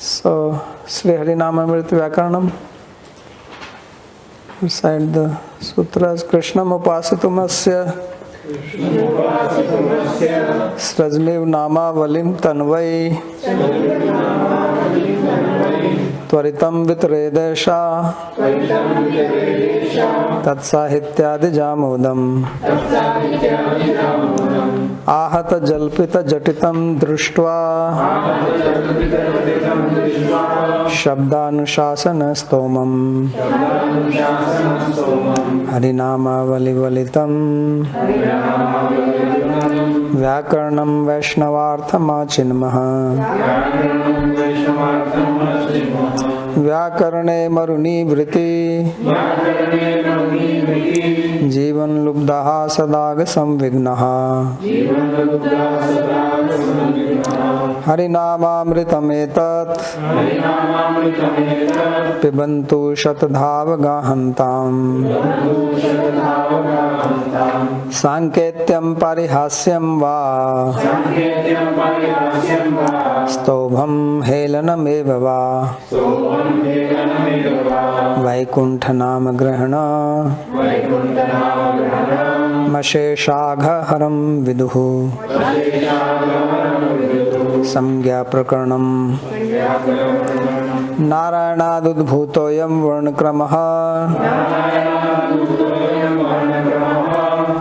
So, Sri Harinamamrita Vyakaranam. Recite the sutras. Krishnam upasitumasya srajniv nama valim tanvai tvaritam vitredesha tatsahityadi jamudam आहत जल्पित जटितं दृष्ट्वा शब्दानुशासन स्तोमम् हरिनामावलिवलितं व्याकरणं वैष्णवार्थमाचिन्मः व्याकरणे मरुनिवृत्ति जीवन लुब्धः सदाग संविघ्नः हरिनामामृतमेतत् पिबन्तु शतधावगाहन्ताम् साङ्केत्यं परिहास्यं वा स्तोभं हेलनमेव वा वैकुण्ठनाम ग्रहण मशेषाघहरं विदुः संज्ञा प्रकरणम् नारायणादुद्भूतोऽयं वर्णक्रमः.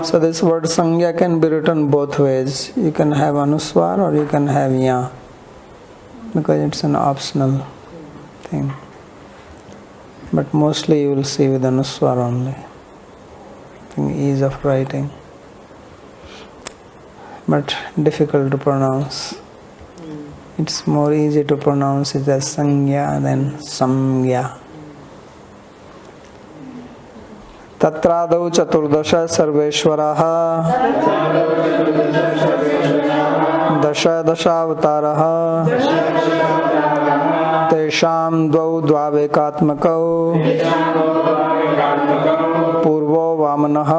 So this word sangya can be written both ways. You can have anuswar or you can have ya, because it's an optional thing. But mostly you will see with anuswar only. Ease of writing, but difficult to pronounce. It's more easy to pronounce it as sangya than samgya. तत्रादौ चतुर्दश सर्वेश्वराः दश दशावतारः तेषां द्वौ द्वावेकात्मकौ पूर्वो वामनः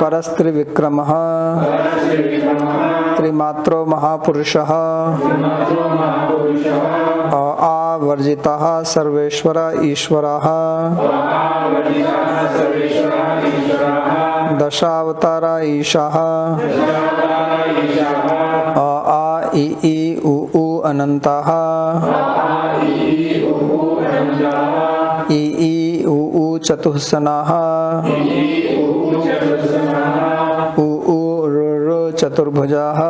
परस्त्रिविक्रमः त्रिमात्रो महापुरुषः आवर्जितः सर्वेश्वर ईश्वरः दशावतार ईशः आ इ ई उ ऊ अनन्तः इ ई उ ऊ चतुःसनः उ ऊ ऋ ऋ चतुर्भुजः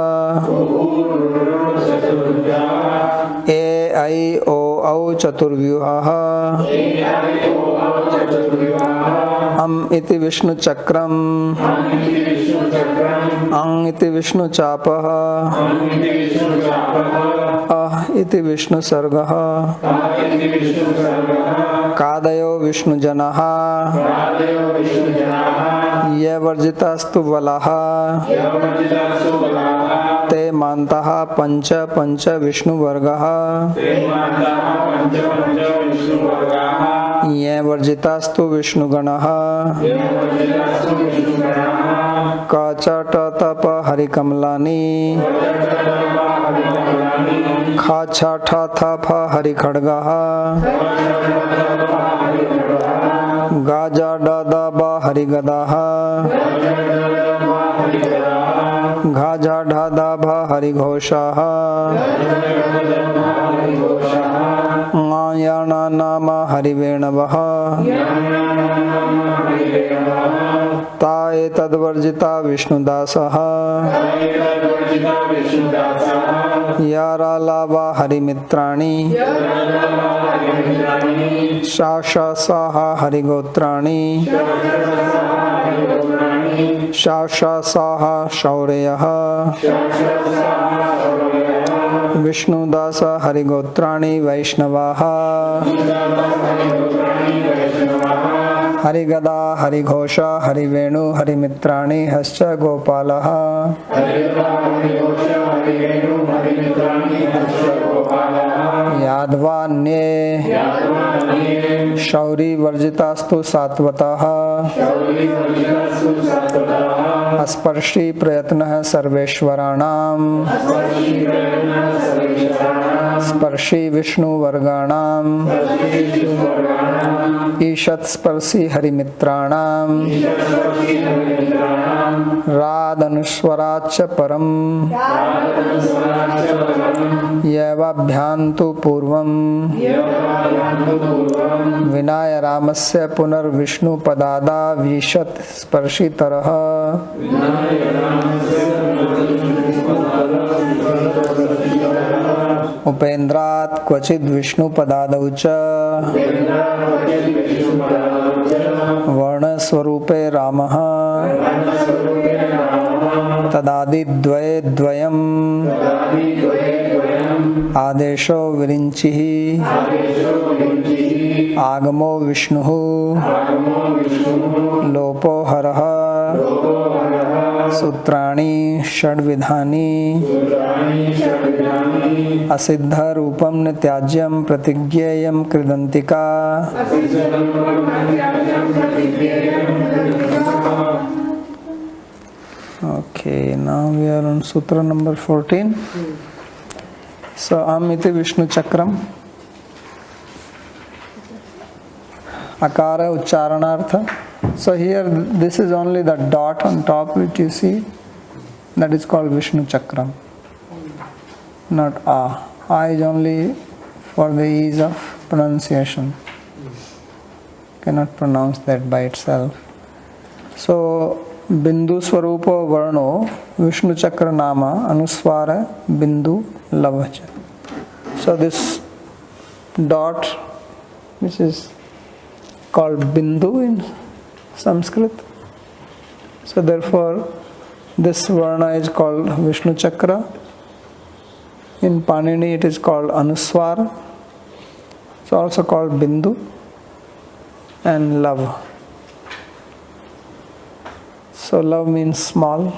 ए ऐ ओ औ चतुर्व्यूहः अम् इति विष्णुचक्रम् अङ् इति विष्णुचापः अः इति विष्णुसर्गः कादयो विष्णुजनः ये वर्जितास्तु बलः ते मान्तः पंच पंच विष्णुवर्गः ये वर्जितास्तु विष्णुगणः कचटतप हरिकमलानि खाछठथफ हरिखड्गः गाजडदब हरिगदः घाझढदभ हरिघोषः नाम हरिवेणवः ता एतद्वर्जिता विष्णुदासः यारालावा हरिमित्राणि शाशासाः हरिगोत्राणि शाशासाः शौर्यः विष्णुदास हरिगोत्राणि वैष्णवाः हरिगदा हरिघोष हरिवेणु हरिमित्राणि हश्च गोपालः यादवान्ये शौरी वर्जितास्तु सात्वतः अस्पर्शी प्रयत्नः सर्वेश्वराणां स्पर्शी विष्णुवर्गाणां ईषत्स्पर्शी हरिमित्राणां रादनुस्वराच्च परं यवाभ्यान्तु पूर्वं विनाय रामस्य पुनर्विष्णुपदादावीषत् स्पर्शितरः उपेन्द्रात् क्वचिद् विष्णुपदादौ च वर्णस्वरूपे रामः तदादिद्वये द्वयम् आदेशो विरिञ्चिः आगमो विष्णुः लोपो हरः सूत्राणि षड्विधानि असिद्ध रूपं न त्याज्यं प्रतिज्ञेयं कृदन्तिका Okay, now we are on sutra number 14. So amiti Vishnu chakram akara ucharanartha. So here this is only the dot on top which you see, that is called Vishnu chakram, not A. A is only for the ease of pronunciation. Cannot pronounce that by itself. So Bindu Swarupa Varno Vishnu Chakra Nama Anuswara Bindu Lavacha. So this dot, which is called Bindu in Sanskrit, so therefore this Varna is called Vishnu Chakra. In Panini it is called Anuswara. It's also called Bindu and Lava. So love means small.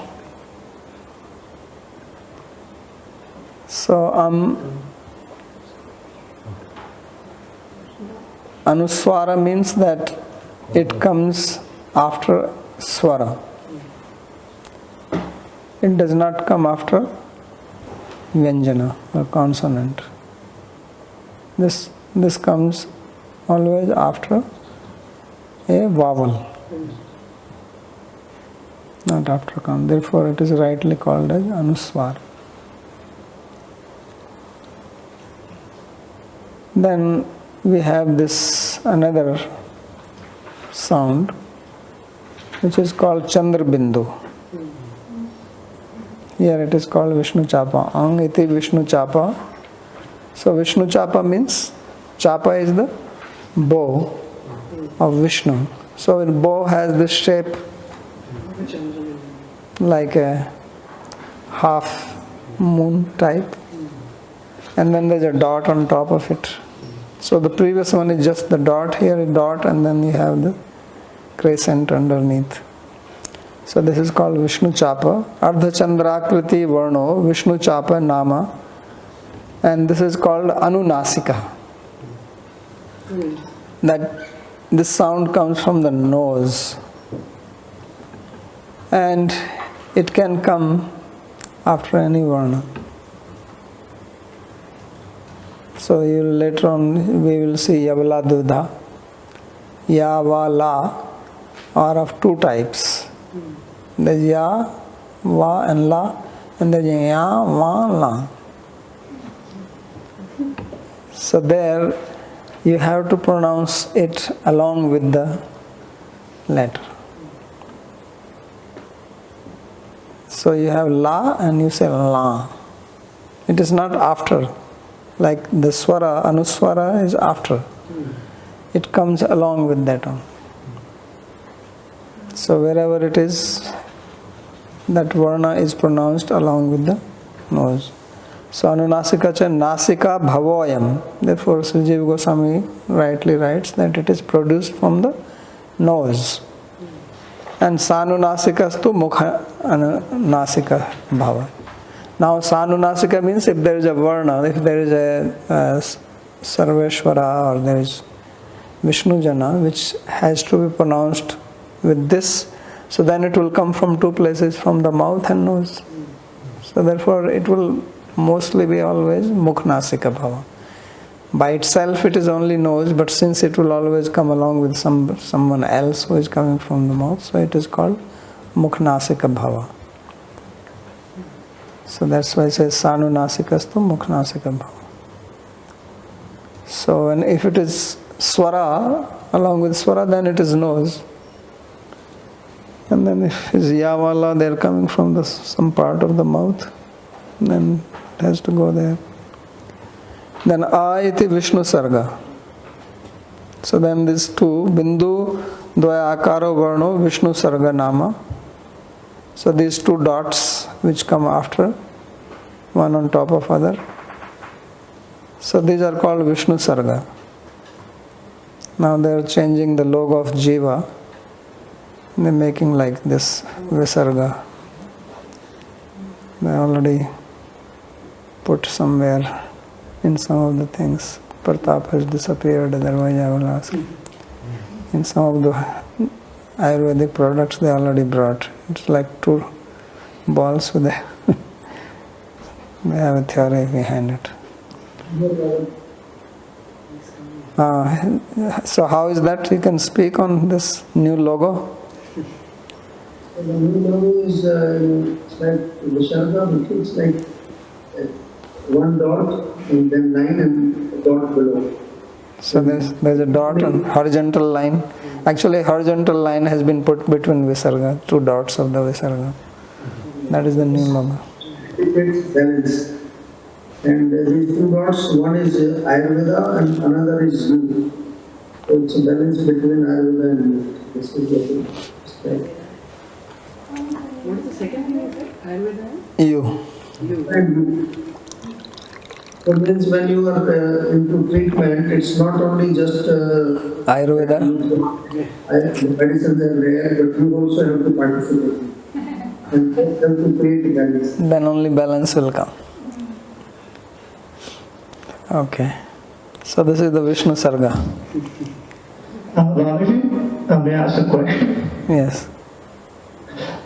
So Anuswara means that it comes after swara. It does not come after vyanjana or consonant. This comes always after a vowel, not after consonant. Therefore it is rightly called as Anuswara. Then we have this another sound which is called Chandra Bindu. Here it is called Vishnu Chapa. Ang iti Vishnu Chapa. So Vishnu Chapa means, Chapa is the bow of Vishnu. So the bow has this shape like a half moon type, and then there's a dot on top of it. So the previous one is just the dot, here a dot, and then you have the crescent underneath. So this is called Vishnu Chapa. Ardha Chandrakriti Varno Vishnu Chapa Nama, and this is called Anunasika. That this sound comes from the nose, and it can come after any Varna. So later on we will see Yavala Dudha. Ya, Va, La are of two types. There's Ya, Va and La, and there's Ya, Va, La. So there you have to pronounce it along with the letter. So you have La and you say La. It is not after. Like the swara, Anuswara is after. It comes along with that one. So wherever it is, that Varna is pronounced along with the nose. So Anunasika cha Nasika Bhavoyam. Therefore Sri Jiva Goswami rightly writes that it is produced from the nose. And Sanunasikastu Mukha Nasika Bhava. Now Sanunasika means if there is a Varna, if there is a Sarveshwara, or there is Vishnu Jana, which has to be pronounced with this. So then it will come from two places, from the mouth and nose. So therefore it will mostly be always Mukhnasika Bhava. By itself it is only nose, but since it will always come along with someone else who is coming from the mouth, so it is called Mukhnasika Bhava. So that's why it says Sanunasikastu Mukhnasika Bhava. So and if it is Swara, along with Swara, then it is nose. And then if it's Yavala, they are coming from some part of the mouth, then it has to go there. Then A iti Vishnu Sarga. So then these two, Bindu Dvaya Akaro Varno Vishnu Sarga Nama. So these two dots which come after, one on top of other. So these are called Vishnu Sarga. Now they are changing the logo of Jiva. They are making like this Visarga. They already put somewhere in some of the things. Pratap has disappeared, otherwise I will ask. In some of the Ayurvedic products they already brought. It's like two balls with a they have a theory behind it. So how is that? You can speak on this new logo? The new logo is it's like Visharga, it's like one dot and then line and a dot below. So there's a dot and horizontal line. Actually, horizontal line has been put between Visarga, two dots of the Visarga. That is the new logo. It's balance. And these two dots, one is Ayurveda and another is you. So it's a balance between Ayurveda and you. This is what it is. What is the second thing you said? Ayurveda? You. And you. So means when you are into treatment, it's not only just Ayurveda. medicines are there, but you also have to participate and have to create balance. Then only balance will come. Okay. So this is the Vishnu Sarga. Babaji, may I ask a question? Yes.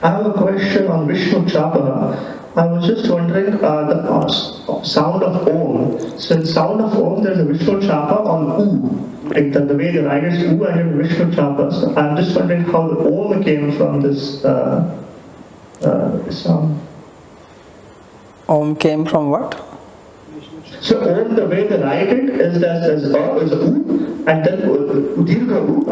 I have a question on Vishnu Chapa. I was just wondering the sound of Om. So in sound of Om, there's a Vishnu Chapa on U. Like the way the write is U and then Vishnu Chapa. So I'm just wondering how the Om came from this sound. Om came from what? So Om, the way they write it is that as U, and then Dirgha U,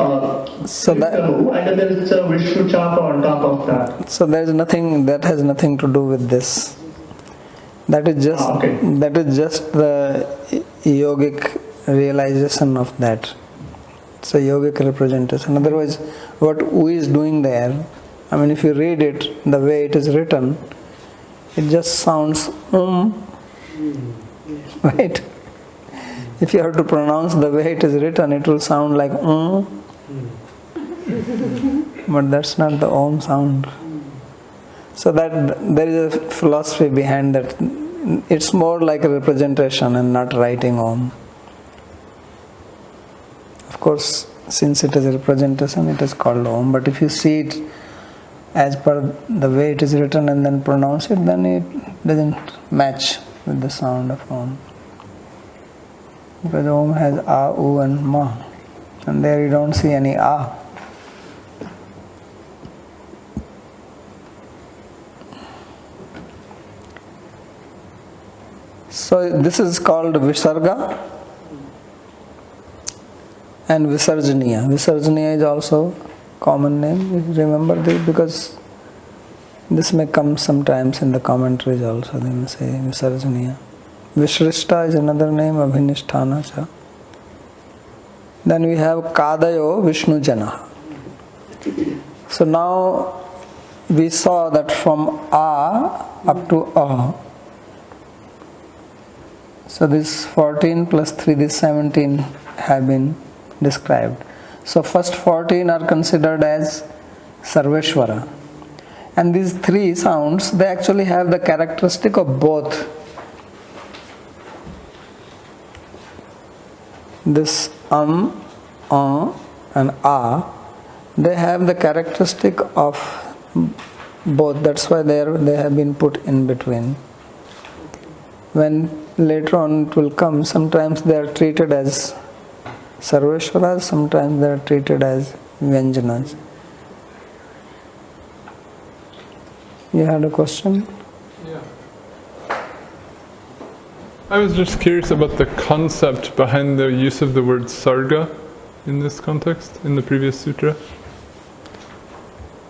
So that, U, and then there's a Vishnu Chapa on top of that. so there is nothing, that has nothing to do with this. That is just that is just the yogic realization of that. It's a yogic representation. Otherwise, what U is doing there, I mean, if you read it the way it is written, it just sounds right? If you have to pronounce the way it is written, it will sound like but that's not the Om sound. So that there is a philosophy behind that. It's more like a representation and not writing Om. Of course, since it is a representation, it is called Om. But if you see it as per the way it is written and then pronounce it, then it doesn't match with the sound of Om. Because Om has A, U and Ma. And there you don't see any A. So this is called Visarga and Visarjaniya. Visarjaniya is also common name. Remember this because this may come sometimes in the commentaries also. They may say Visarjaniya. Vishrishta is another name, Abhinisthana cha. Then we have Kadayo Vishnu Jana. So now we saw that from A up to A. So this 14 plus 3, this 17 have been described. So first 14 are considered as Sarveshwara. And these three sounds, they actually have the characteristic of both. this and a, they have the characteristic of both. That's why they have been put in between. When later on it will come, sometimes they are treated as Sarveshwaras, sometimes they are treated as Vyanjanas. You had a question? Yeah. I was just curious about the concept behind the use of the word sarga in this context, in the previous sutra.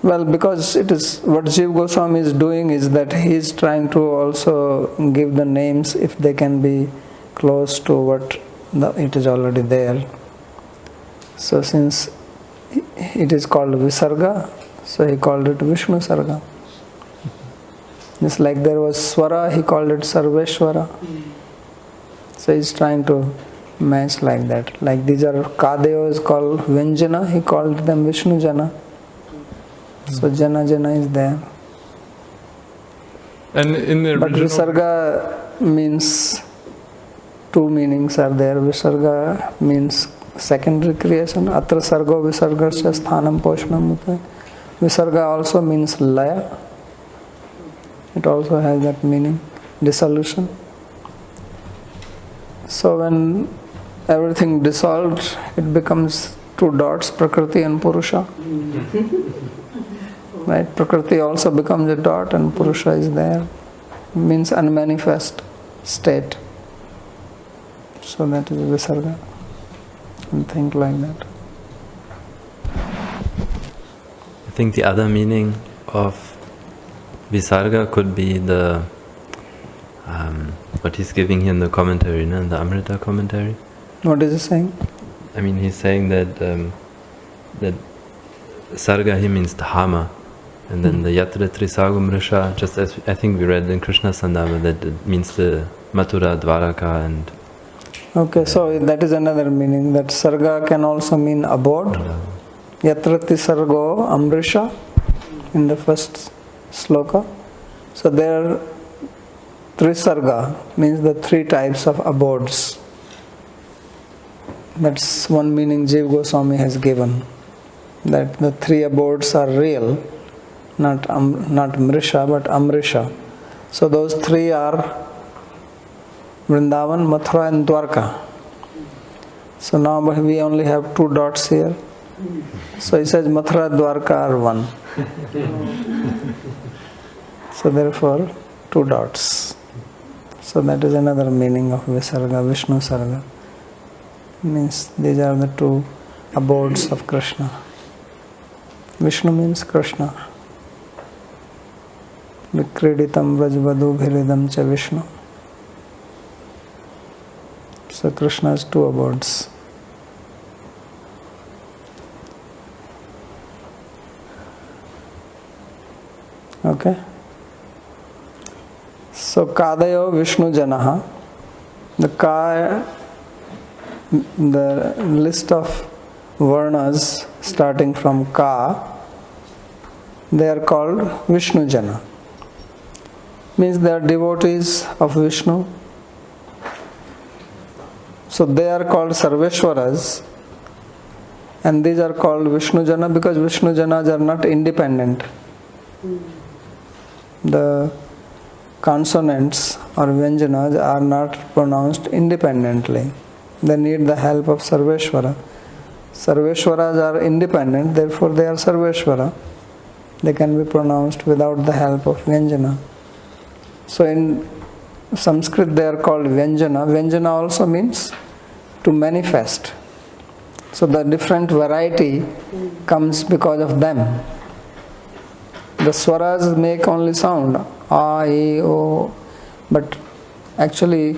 Well, because it is what Jiva Goswami is doing is that he is trying to also give the names if they can be close to what it is already there. So since it is called Visarga, so he called it Vishnu Sarga. Just like there was Swara, he called it Sarveshwara. So he's trying to match like that. Like these are Kadayos called Vyanjana, he called them Vishnu Jana. So Jana is there. And in the But original... Visarga means, two meanings are there. Visarga means secondary creation. Atra sargo visargasya sthanam poshanam upe. Visarga also means laya. It also has that meaning, dissolution. So when everything dissolved, it becomes two dots, Prakriti and Purusha. Right? Prakriti also becomes a dot and Purusha is there. It means unmanifest state. So that is Visarga. And think like that. I think the other meaning of Visarga could be the what he's giving here in the commentary, in the Amrita commentary. What is he saying? I mean, he's saying that that Sarga he means Dharma, and then the Yatra Trisagam Risha, just as I think we read in Krishna Sandama, that it means the Mathura, Dwaraka, and... Okay, so that is another meaning, that Sarga can also mean abode. Yatra Tisargo Amrisha in the first sloka. So there are Trisarga, means the three types of abodes. That's one meaning Jiva Goswami has given. That the three abodes are real, not Mrisha but Amrisha. So those three are Vrindavan, Mathura and Dwarka. So now we only have two dots here. So he says Mathura, Dwarka are one. So therefore, two dots. So that is another meaning of Visarga, Vishnu Sarga. Means these are the two abodes of Krishna. Vishnu means Krishna. Vikriditam Vrajvadu Bhiridam Cha Vishnu. So Krishna has two abodes. Okay. So Kadayo Vishnu Janaha. The list of varnas starting from Ka, they are called Vishnu Jana. Means they are devotees of Vishnu. So they are called Sarveshwaras, and these are called Vishnu Jana because Vishnu Janas are not independent. The consonants or Vyanjanas are not pronounced independently. They need the help of Sarveshwara. Sarveshwaras are independent, therefore they are Sarveshwara. They can be pronounced without the help of Vyanjana. So in Sanskrit they are called Vyanjana. Vyanjana also means to manifest. So the different variety comes because of them. The swaras make only sound, a, e, o, but actually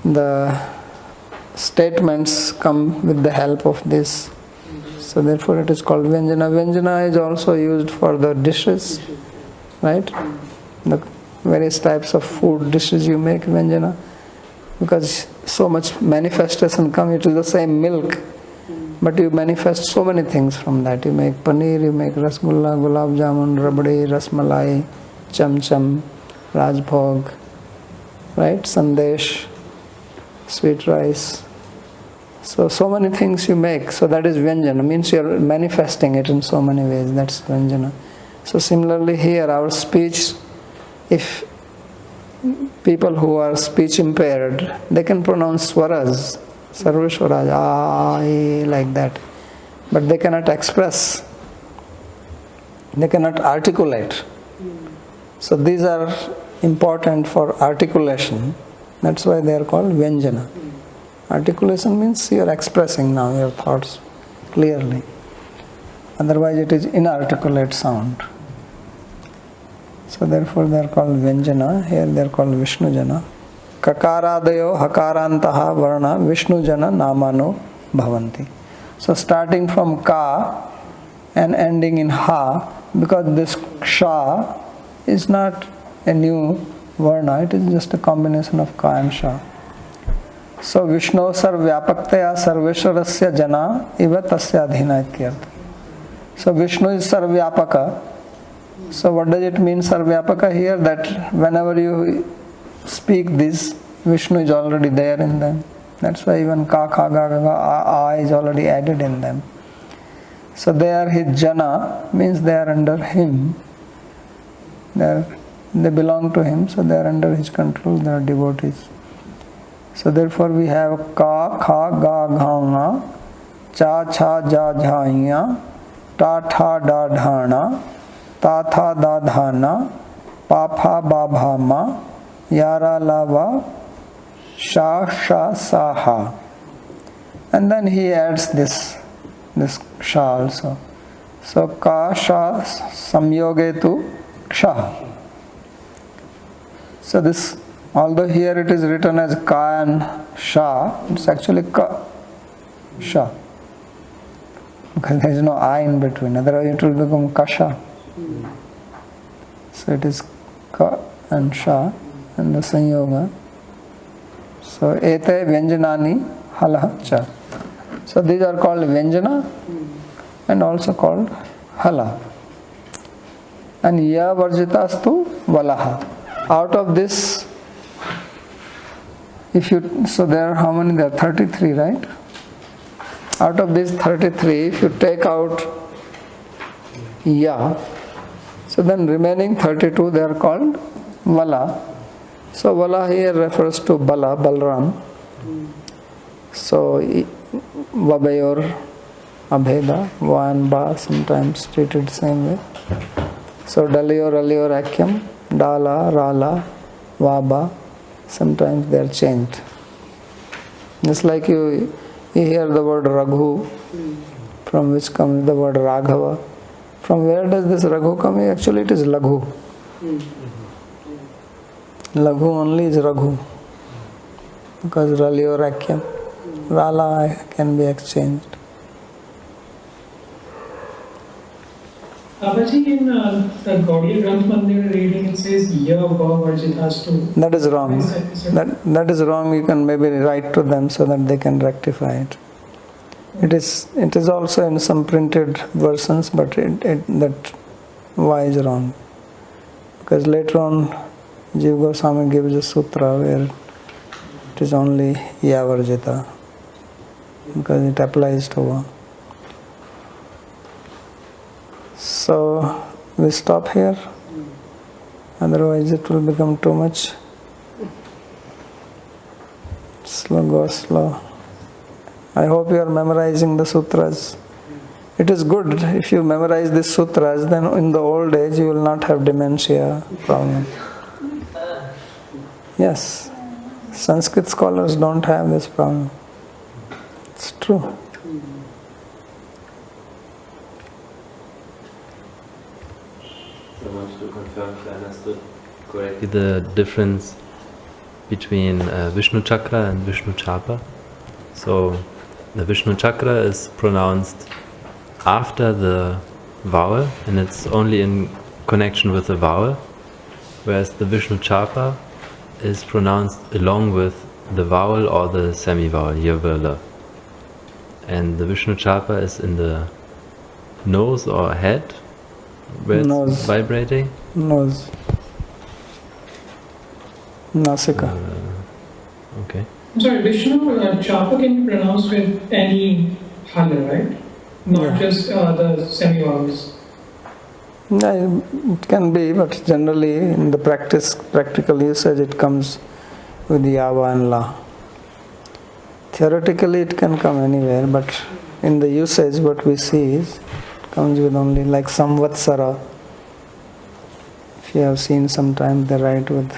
the statements come with the help of this. So therefore it is called Vyanjana. Vyanjana is also used for the dishes, right? The various types of food dishes you make Vyanjana. Because so much manifestation comes, it is the same milk. But you manifest so many things from that. You make paneer, you make rasgulla, gulab jamun, rabdi, rasmalai, cham cham, rajbhog, right? Sandesh, sweet rice, So many things you make, so that is Vyanjana, means you are manifesting it in so many ways, that's Vyanjana. So similarly here, our speech, if people who are speech impaired, they can pronounce swaras, sarva swaras, like that, but they cannot express, they cannot articulate. So these are important for articulation, that's why they are called Vyanjana. Articulation means you are expressing now your thoughts clearly, otherwise it is inarticulate sound. So therefore they are called Vyanjana, here they are called Vishnujana. Kakaradayo hakarantaha varna Vishnujana namano bhavanti. So starting from ka and ending in ha, because this ksha is not a new varna, it is just a combination of ka and sha. So Vishnu sarvyapaktaya sarveshwarasya jana iva tasya adhina ityartha. So Vishnu is sarvyapaka. So what does it mean sarvyapaka here? That whenever you speak this, Vishnu is already there in them. That's why even ka, kha, ga, ga, ga, a is already added in them. So they are his jana, means they are under him. They belong to him, so they are under his control, they are devotees. So therefore we have ka, kha, ga, gha, nga, cha, cha, ja, jha, nya, ta, tha, da, dhana, ta, tha, da, dhana, pa, pha, ba, bha, ma, yara, la, va, sha, sha, sa, ha. And then he adds this sha also. So ka, sha, samyoge tu, ksha. So this, although here it is written as ka and sha, it's actually ka, sha. Because there is no I in between, otherwise it will become kasha. So it is ka and sha and the sanyoga. So ete vyanjanani halah cha. So these are called vyanjana and also called hala. And ya varjitastu valaha. Out of this, so there are how many? There are 33, right? Out of these 33, if you take out ya, so then remaining 32 they are called vala. So vala here refers to Bala, Balram. So vabayor, abheda, va and ba sometimes treated same way. So dalayor, alayor, akyam, dala, rala, vaba, sometimes they are changed. Just like you hear the word Raghu, from which comes the word Raghava. From where does this Raghu come? Actually it is Laghu. Laghu only is Raghu. Because Rali or Akyam, Rala can be exchanged. Babaji, in the Gaudiya Granth Mandir reading, it says Ya Va Varjitastu. That is wrong. That is wrong. You can maybe write to them so that they can rectify it. It is also in some printed versions, but that Y is wrong. Because later on, Jiva Goswami gives a sutra where it is only Ya Varjita, because it applies to Va. So we stop here, otherwise it will become too much. Go slow. I hope you are memorizing the sutras. It is good if you memorize these sutras, then in the old age you will not have dementia problem. Yes, Sanskrit scholars don't have this problem. It's true. So much to confirm if I understood correctly the difference between Vishnu Chakra and Vishnu Chapa. So the Vishnu Chakra is pronounced after the vowel, and it's only in connection with the vowel, whereas the Vishnu Chapa is pronounced along with the vowel or the semi-vowel, yavala. And the Vishnu Chapa is in the nose or head, where it's vibrating. Nose. Nasika. Okay. I'm sorry, Vishnu Chapa can be pronounced with any hala, right? Not Yeah. just the semi-vowels. Yeah, it can be, but generally in the practical usage, it comes with Yava and La. Theoretically, it can come anywhere, but in the usage, what we see is it comes with only like Samvatsara. If you have seen sometime, they write with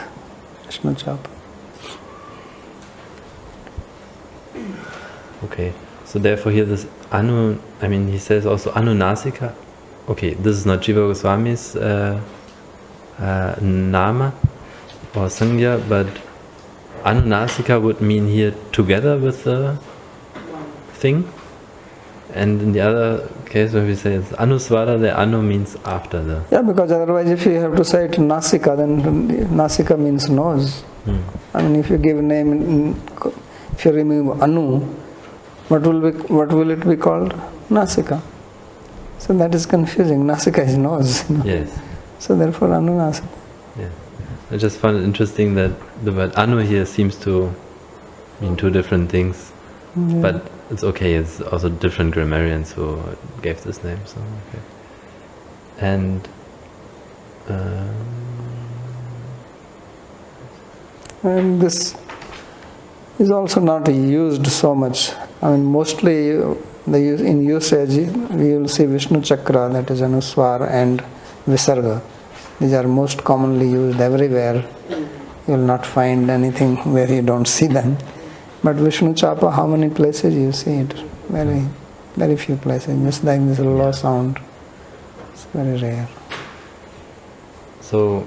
Vishnu Chapa. Okay, so therefore here this Anu, I mean he says also Anunasika. Okay, this is not Jiva Goswami's Nama or Sangya, but Anunasika would mean here together with the thing. And in the other case where we say it's Anuswara, the Anu means after the... Yeah, because otherwise if you have to say it Nasika, then Nasika means nose. I mean, if you give a name, if you remove Anu, what will it be called? Nasika. So that is confusing. Nasika is nose. Yes. So therefore Anu Nasika. Yeah. I just found it interesting that the word Anu here seems to mean two different things. Yeah. But it's okay, it's also different grammarians who gave this name. So okay. And this is also not used so much. I mean, mostly in usage, you will see Vishnu Chakra, that is Anuswar, and Visarga. These are most commonly used everywhere. You will not find anything where you don't see them. But Vishnu Chapa, how many places you see it? Very, very few places. Just like this low sound. It's very rare. So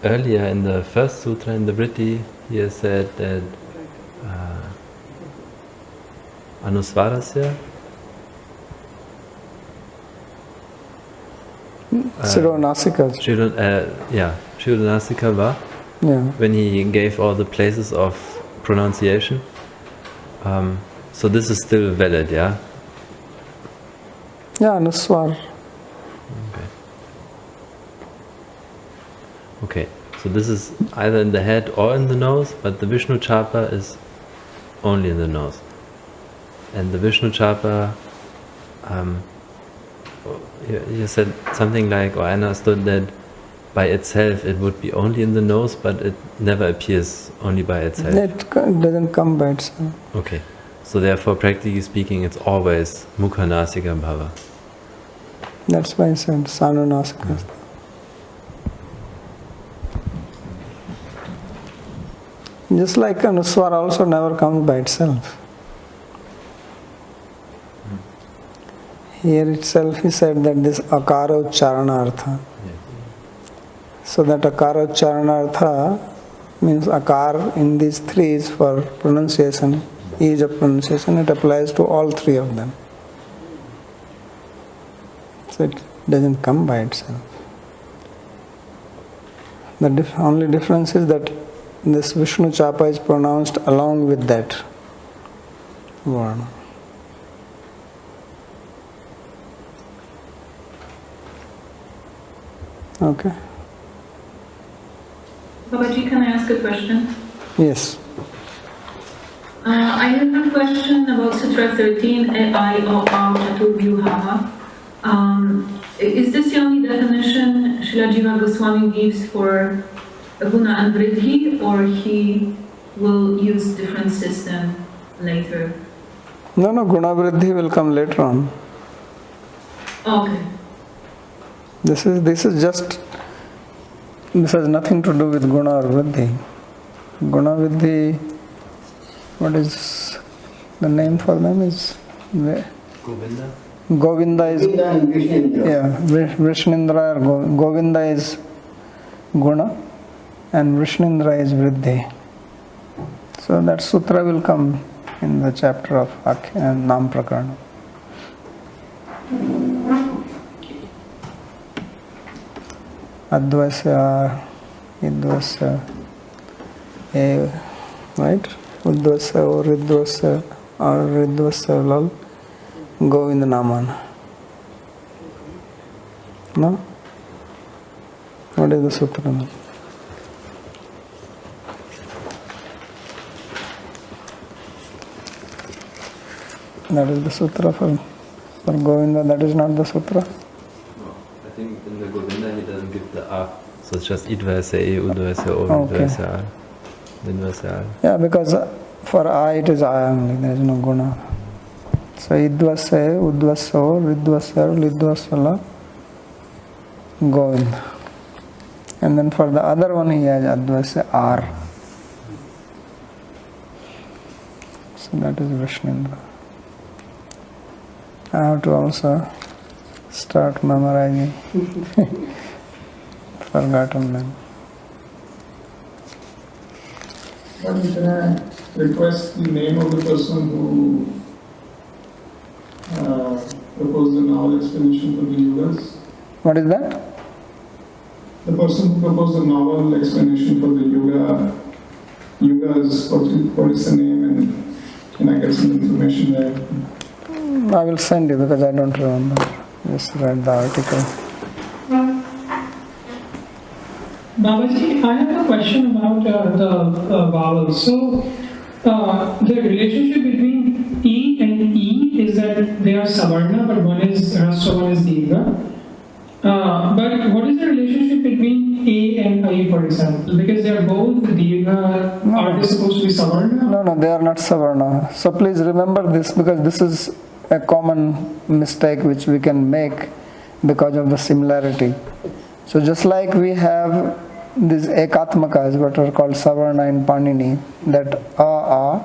earlier in the first sutra in the Vritti, he has said that Anusvarasya Sironasika. Shirodhanasika va, when he gave all the places of pronunciation. So this is still valid, yeah? Yeah, Anuswar. Okay, so this is either in the head or in the nose, but the Vishnu Chapa is only in the nose. And the Vishnu Chapa, you said something like, or I understood that by itself it would be only in the nose, but it never appears only by itself. It doesn't come by itself. Okay, so therefore practically speaking it's always Mukha Nasika Bhava. That's why I said Sanunasika. Just like Anuswar also never comes by itself. Here itself he said that this Akara Ucharanartha. So that Akara Ucharanartha means Akar in these three is for pronunciation, ease of pronunciation. It applies to all three of them. So it doesn't come by itself. The only difference is that this Vishnu Chapa is pronounced along with that word. Okay. Babaji, can I ask a question? Yes. I have a question about Sutra 13, I O Chaturvyuha. Is this the only definition Srila Jiva Goswami gives for Guna and Vriddhi, or he will use different system later? No, Guna Vriddhi will come later on. Okay. This has nothing to do with Guna or Vriddhi. Guna Vriddhi, what is the name for them is? Govinda? Govinda is, Vishnindra or Govinda is Guna and Vishnindra is Vriddhi. So that sutra will come in the chapter of Nam Prakarana. Advasya, Idvasya, right? Udvasya or Ridvasya lal, Govinda Naman. No? What is the sutra? That is the sutra for Govinda, that is not the sutra. No, I think in the Govinda he doesn't give the A. So it's just idvase e, udvase o, vidvase a, vidvase a. Yeah, because for A it is A only, there is no guna. So idvase, udvaso, vidvasar, lidvasala, Govinda. And then for the other one he has advase R. So that is Vishnendra. I have to also start memorizing. Forgotten them. But can I request the name of the person who proposed the novel explanation for the yugas? What is that? The person who proposed the novel explanation for the yugas, what is the name, and can I get some information there? I will send you because I don't remember. Just read the article. Babaji, I have a question about the vowels. So, the relationship between E and E is that they are savarna, but one is rasva, one is dirgha. But what is the relationship between A and I, for example? Because they are both dirgha, are they supposed to be savarna? No, they are not savarna. So please remember this because this is a common mistake which we can make because of the similarity. So just like we have these ekatmakas, what are called savarna in Panini, that they are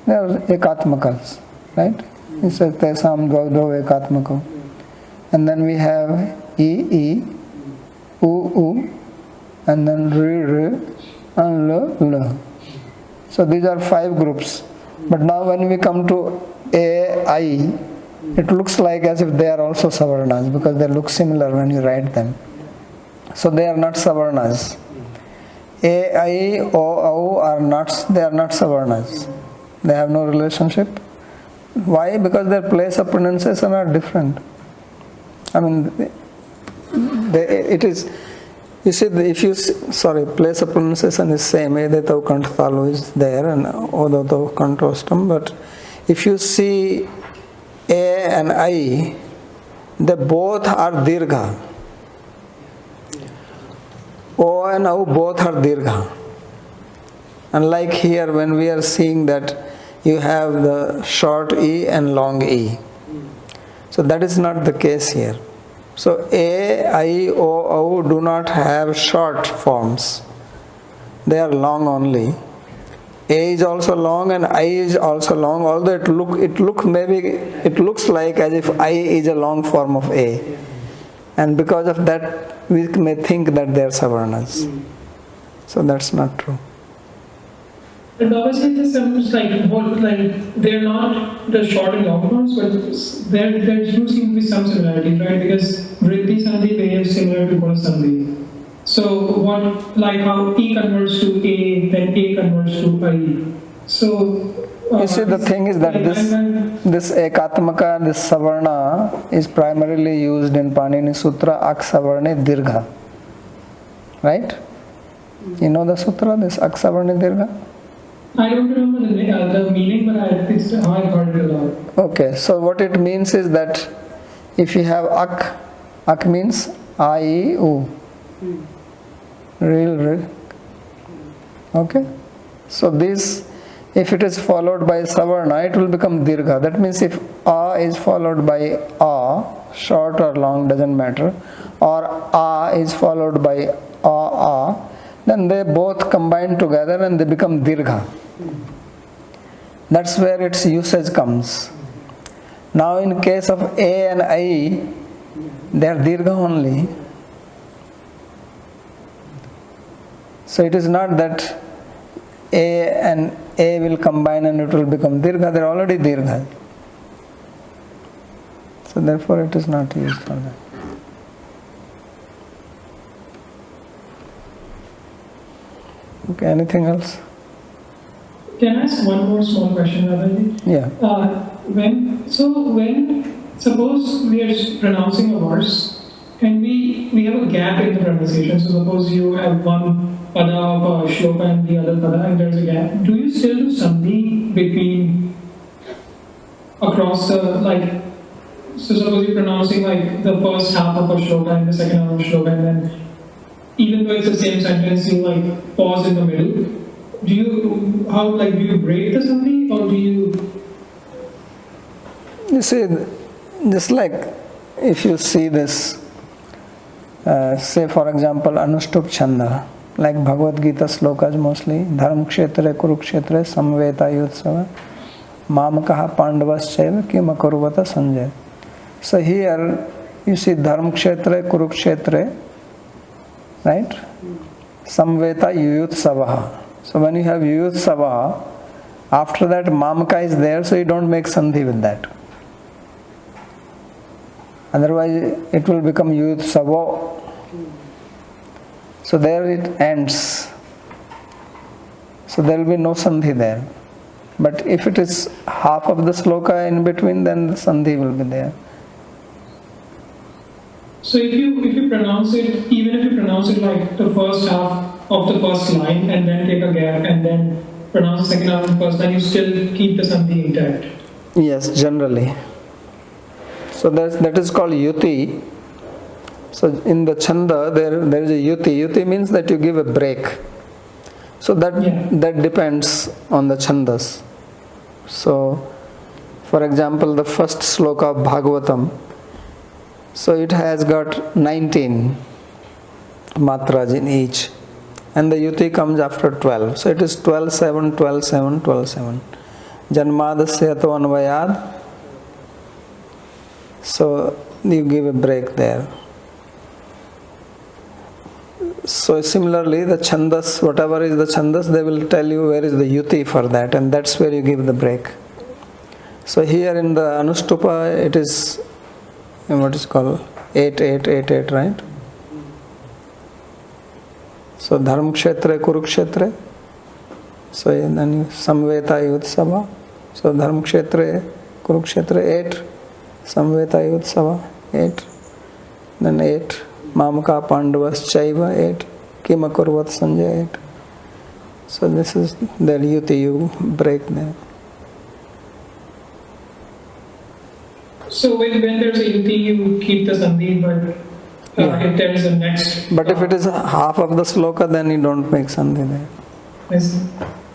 ekatmakas, right? It says tesam dvavdo ekatmako. And then we have e, u, and then r, and l. So these are 5 groups. But now when we come to a, I, it looks like as if they are also savarnas because they look similar when you write them. So they are not savarnas. A, I, O, are not savarnas. They have no relationship. Why? Because their place of pronunciation are different. I mean, it is, you see, place of pronunciation is same. Edetau kanthtalu is there and odotau kantostam, but if you see A and I, they both are dirgha. O and O both are dirgha. Unlike here when we are seeing that you have the short E and long E. So that is not the case here. So A, I, O do not have short forms. They are long only. A is also long and I is also long, although it looks like as if I is a long form of A. And because of that we may think that they are savarnas. So that's not true. But Babaji, this sounds like they're not the short and long forms, but there do seem to be some similarities, right? Because Vriddhi Sandhi behaves similar to Guna Sandhi. So what, like how E converts to A, then A converts to I. So you see, the thing is that this ekatmaka, this savarna is primarily used in Panini Sutra Aksavarne Dirgha. Right? You know the sutra, this Aksavarne Dirgha? I don't remember the meaning, but it's how I heard it a lot. Okay, so what it means is that if you have ak means I, U. Real. Okay? So this, if it is followed by savarna, it will become dirgha. That means if A is followed by A, short or long doesn't matter, or A is followed by A, then they both combine together and they become dirgha. That's where its usage comes. Now in case of A and I, they are dirgha only. So it is not that A and A will combine and it will become dirgha, they are already dirgha. So therefore it is not used for that. Okay, anything else? Can I ask one more small question, Babaji? Yeah. When suppose we are pronouncing a verse and we have a gap in the pronunciation. So suppose you have one pada of a shloka and the other pada and there's a gap. Do you still do sandhi between across the, like, so suppose you're pronouncing like the first half of a shloka and the second half of a shloka, and then even though it's the same sentence, you like pause in the middle. Do you, how, like, do you break the sandhi, or do you? You see, just like if you see this, say for example, Anushtup Chanda, like Bhagavad Gita slokas mostly, Dharm Kshetre Kurukshetre Samveta Yutsava Mamakaha Pandavascheva Kim Akurvata Sanjay. So here you see Dharm Kshetre Kurukshetre, right? Samveta Yutsavaha. So when you have Yutsavaha, after that Mamaka is there, so you don't make sandhi with that. Otherwise it will become Yutsavo. So there it ends. So there will be no sandhi there. But if it is half of the sloka in between, then the sandhi will be there. So if you pronounce it, even if you pronounce it like the first half of the first line and then take a gap and then pronounce the second half of the first line, you still keep the sandhi intact. Yes, generally. So that is called yuti. So in the chanda there is a yuti. Yuti means that you give a break. So that depends on the chandas. So for example, the first sloka of Bhagavatam, so it has got 19 matras in each, and the yuti comes after 12. So it is 12-7, 12-7, 12-7. Janmadasya to anvayad. So you give a break there. So similarly, the chandas, whatever is the chandas, they will tell you where is the yuti for that, and that's where you give the break. So here in the Anushtupa, it is what is called 8-8-8-8, right? So Dharm Kshetre Kurukshetre. So then you Samveta Yutsava. So Dharm Kshetre Kurukshetre 8. Samveta Yutsava 8. Then 8. Mamaka Pandavas Chaiva 8. Kimakurvat Sanjay 8. So this is the yuti, you break them. So when there's a yuti, you keep the sandhi, but if there is a next... But if it is half of the sloka, then you don't make sandhi there. Yes.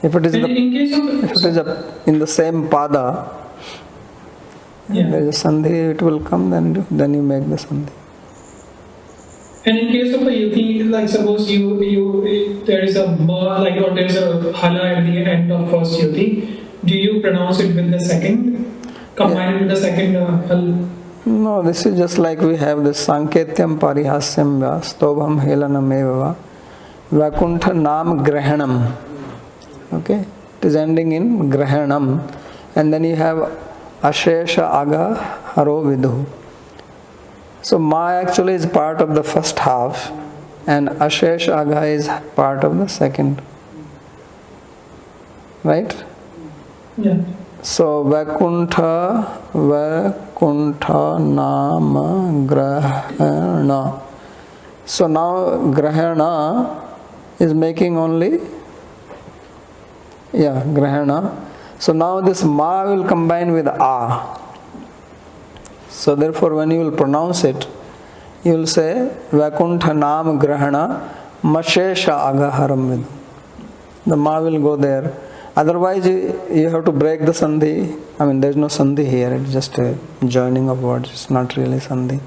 If it is in the same pada, there is a sandhi, it will come, then you make the sandhi. And in case of a yuti, like suppose there is a ma, like, or there is a hala at the end of first yuti, do you pronounce it with the second? Combine it with the second hal? No, this is just like we have this Sanketyam Parihasyam Va Stobham Helanam Eva Vakuntha Nam Grahanam. Okay? It is ending in Grahanam. And then you have Ashesha Aga Haro Vidhu. So Ma actually is part of the first half and Ashesh Aga is part of the second. Right? Yeah. So Vakuntha Nama Grahana. So now Grahana is making only Grahana. So now this Ma will combine with A. So therefore when you will pronounce it, you will say Vakuntha Nam Grahana Mashesha Agaharam Vidhu. The Ma will go there. Otherwise you have to break the sandhi. I mean there is no sandhi here, it's just a joining of words, it's not really sandhi.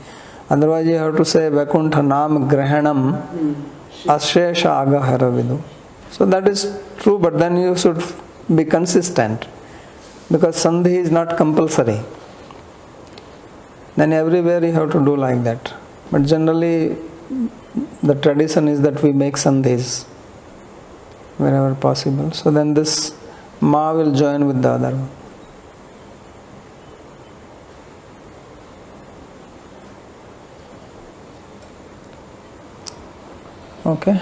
Otherwise you have to say Vakuntha Nam Grahanam Ashesha Agahara Vidhu. So that is true, but then you should be consistent, because sandhi is not compulsory. Then everywhere you have to do like that. But generally the tradition is that we make sandhis wherever possible. So then this Ma will join with the other one. Okay.